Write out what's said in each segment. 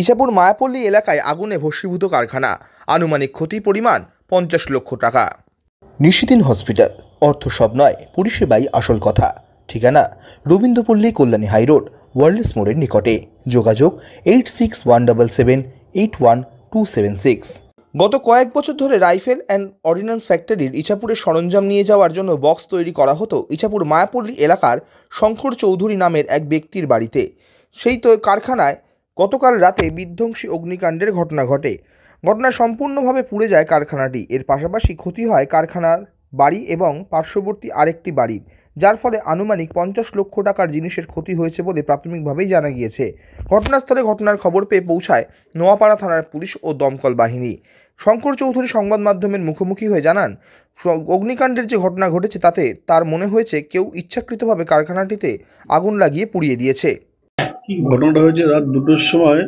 ইছাপুর মায়াপল্লী এলাকায় আগুনে ভস্মীভূত কারখানা, আনুমানিক ক্ষতি পরিমাণ 50 লক্ষ টাকা। নিশিদিন হসপিটাল, অর্থ সব নয়, পরিষেবাই আসল কথা। ঠিকানা রবীন্দ্রপল্লী, কল্যাণী হাইরোড, ওয়ার্ল্ডস মোড়ের নিকটে। যোগাযোগ 8617781276। গত কয়েক বছর ধরে রাইফেল অ্যান্ড অর্ডিন্যান্স ফ্যাক্টরির ইছাপুরের সরঞ্জাম নিয়ে যাওয়ার জন্য বক্স তৈরি করা হতো ইছাপুর মায়াপল্লী এলাকার শঙ্কর চৌধুরী নামের এক ব্যক্তির বাড়িতে। সেই কারখানায় গতকাল রাতে বিধ্বংসী অগ্নিকাণ্ডের ঘটনা ঘটে। ঘটনা সম্পূর্ণভাবে পুড়ে যায় কারখানাটি। এর পাশাপাশি ক্ষতি হয় কারখানার বাড়ি এবং পার্শ্ববর্তী আরেকটি বাড়ির, যার ফলে আনুমানিক 50 লক্ষ টাকার জিনিসের ক্ষতি হয়েছে বলে প্রাথমিকভাবেই জানা গিয়েছে। ঘটনাস্থলে ঘটনার খবর পেয়ে পৌঁছায় নোয়াপাড়া থানার পুলিশ ও দমকল বাহিনী। শঙ্কর চৌধুরী সংবাদ মাধ্যমের মুখোমুখি হয়ে জানান, অগ্নিকাণ্ডের যে ঘটনা ঘটেছে তাতে তার মনে হয়েছে কেউ ইচ্ছাকৃতভাবে কারখানাটিতে আগুন লাগিয়ে পুড়িয়ে দিয়েছে। ঘটনাটা হয়েছে রাত 2টোর সময়।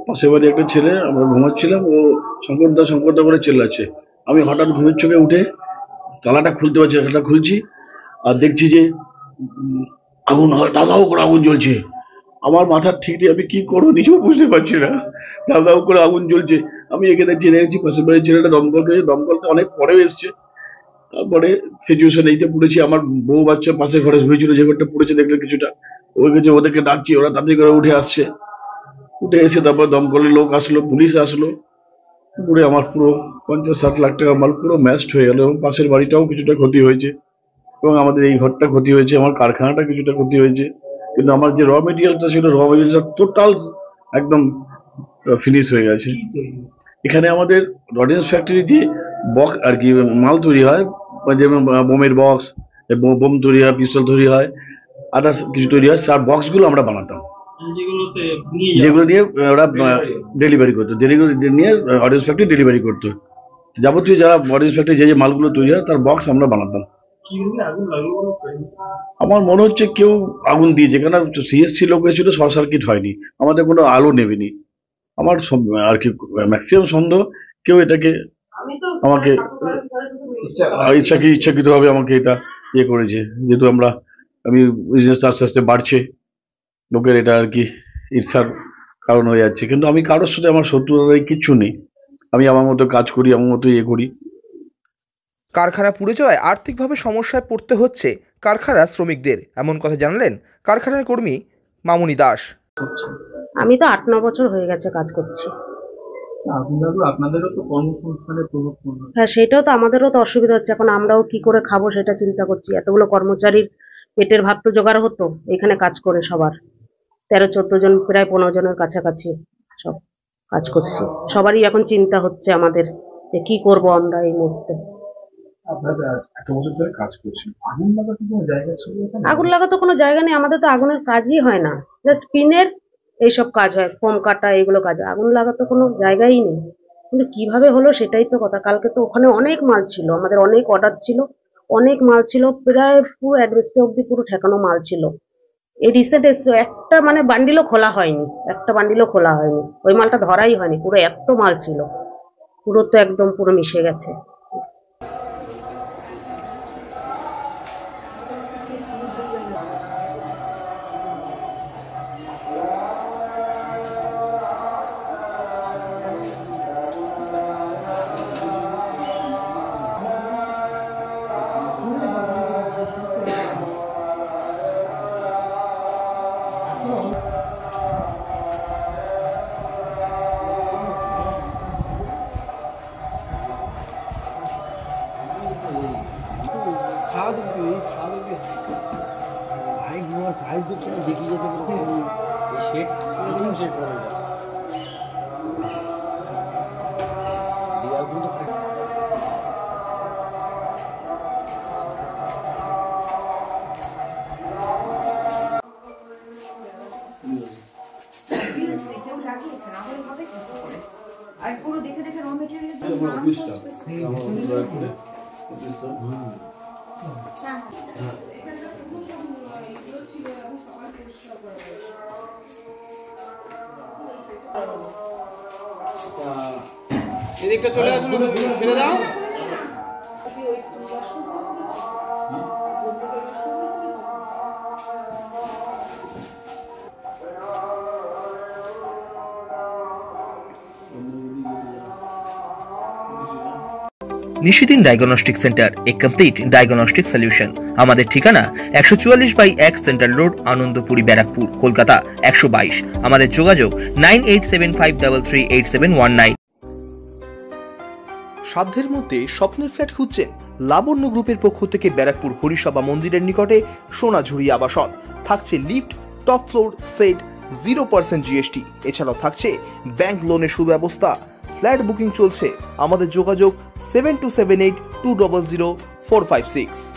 পাশে বাড়ি একটা ছেলে, আমরা ঘুমাচ্ছিলাম, ও শঙ্করদা করে চেল্লাচ্ছে। আমি হঠাৎ ঘুমের চোখে উঠে তালাটা খুলতে পারছি, তালাটা খুলছি আর দেখছি যে আগুন, দাদাও করে আগুন জ্বলছে। আমার মাথার ঠিক নেই, আমি কি করবো নিজেও বুঝতে পারছি না। দাদাও করে আগুন জ্বলছে। আমি এখানে জেনে গেছি পাশের বাড়ির ছেলেটা দমকলতে অনেক পরেও এসছে। তারপরে সিচুয়েশন এইটা পড়েছি। আমার বউ বাচ্চা পাশে ঘরে হয়েছিল, যে ঘরটা পড়েছে দেখলে কিছুটা, ওদেরকে ডাকছি, ওরা তাড়াতাড়ি করে উঠে আসছে। উঠে এসে তারপর দমকলের লোক আসলো, পুলিশ আসলো। পুরো আমার পুরো 50-60 লাখ টাকা মাল পুরো ম্যাস্ট হয়ে গেল, এবং পাশের বাড়িটাও কিছুটা ক্ষতি হয়েছে, এবং আমাদের এই ঘরটা ক্ষতি হয়েছে, আমার কারখানাটা কিছুটা ক্ষতি হয়েছে। কিন্তু আমার যে র মেটেরিয়ালটা ছিল, র মেটেরিয়ালটা টোটাল একদম ফিনিশ হয়ে গেছে। এখানে আমাদের অর্ডিন্যান্স ফ্যাক্টরিতে বক্স আর কি মাল তৈরি হয়, যেমন বোমের বক্স, বোম তৈরি হয়, পিস্তল তৈরি হয়, আদার্স কিছু তৈরি হয়। স্যার বক্সগুলো আমরা বানাতাম, যেগুলো নিয়ে ওরা ডেলিভারি করতো, নিয়ে অর্ডিন্যান্স ফ্যাক্টরি ডেলিভারি করতো। যাবতীয় যারা অর্ডিন্যান্স ফ্যাক্টরি যে মালগুলো তৈরি হয় তার বক্স আমরা বানাতাম। আমার মনে হচ্ছে কেউ আগুন দিয়েছে, কেন সিএসসি লোক এসেছিল, শর্ট সার্কিট হয়নি, আমাদের কোনো আলো নেবেনি। আমার আর কি ম্যাক্সিমাম সন্দেহ কেউ এটাকে আমাকে ইচ্ছাকৃত ভাবে আমাকে এটা ইয়ে করেছে, যেহেতু আমি বিজনেসটা আস্তে আস্তে বাড়ছে, লোকের এটা আর কি ঈর্ষার কারণ হয়ে যাচ্ছে। কিন্তু আমি কারোর সাথে আমার শত্রুতার কিচ্ছু নেই, আমি আমার মতো কাজ করি, আমার মতো ইয়ে করি। কারখানা পুড়ে যাওয়ায় আর্থিকভাবে সমস্যায় পড়তে হচ্ছে কারখানার শ্রমিকদের, এমন কথা জানালেন কারখানার কর্মী মামুনি দাস। আমি তো 8-9 বছর হয়ে গেছে কাজ করছি। আপনাদেরও তো কর্মসংস্থানের প্রভাব পড়বে। হ্যাঁ, সেটাও তো আমাদেরও তো অসুবিধা হচ্ছে। এখন আমরাও কি করে খাবো সেটা চিন্তা করছি। এতগুলো কর্মচারীর পেটের ভাত তো জোগাড় হতো এখানে কাজ করে, সবার 13-14 জন, প্রায় 15 জনের কাছাকাছি সব কাজ করছি। সবারই এখন চিন্তা হচ্ছে আমাদের যে কি করব আমরা এই মুহূর্তে। আপনারা এত বছর ধরে কাজ করছেন, আগুন লাগাতে কোনো জায়গা ছিল? আগুন লাগাতে কোনো জায়গা নেই, আমাদের তো আগুনের কাজই হয় না, জাস্ট পিনের এইসব কাজ হয়, ফোম কাটা এগুলো কাজ হয়। আগুন লাগাতে কোনো জায়গাই নেই। কিন্তু কিভাবে হলো সেটাই তো কথা। কালকে তো ওখানে অনেক মাল ছিল, আমাদের অনেক অর্ডার ছিল, অনেক মাল ছিল, প্রায় পুরো অ্যাড্রেসটা অব্দি পুরো ঠেকানো মাল ছিল। এই রিসেন্ট এসছে, একটা মানে বান্ডিলও খোলা হয়নি, একটা বান্ডিলও খোলা হয়নি, ওই মালটা ধরাই হয়নি, পুরো এত মাল ছিল, পুরো তো একদম পুরো মিশে গেছে। আর পুরো দেখে দেখে র মেটেরিয়ালের এদিকটা চলে আসুন, ছেড়ে দাও। নিশিদিন ডায়াগনস্টিক সেন্টার, এ কমপ্লিট ডায়াগনস্টিক সলিউশন। আমাদের ঠিকানা 144/1 সেন্ট্রাল রোড, আনন্দপুরি, ব্যারাকপুর, কলকাতা 122। আমাদের যোগাযোগ 9875338719। সাধ্যের মধ্যে স্বপ্নের ফ্ল্যাট খুঁজছেন? লাবণ্য গ্রুপের পক্ষ থেকে ব্যারাকপুর হরিসভা মন্দিরের নিকটে সোনাঝুরি আবাসন। থাকছে lift, top floor, set, 0% GST। এছাড়াও থাকছে ব্যাংক লোনের সুব্যবস্থা। ফ্ল্যাট বুকিং চলছে। আমাদের যোগাযোগ 7278200456।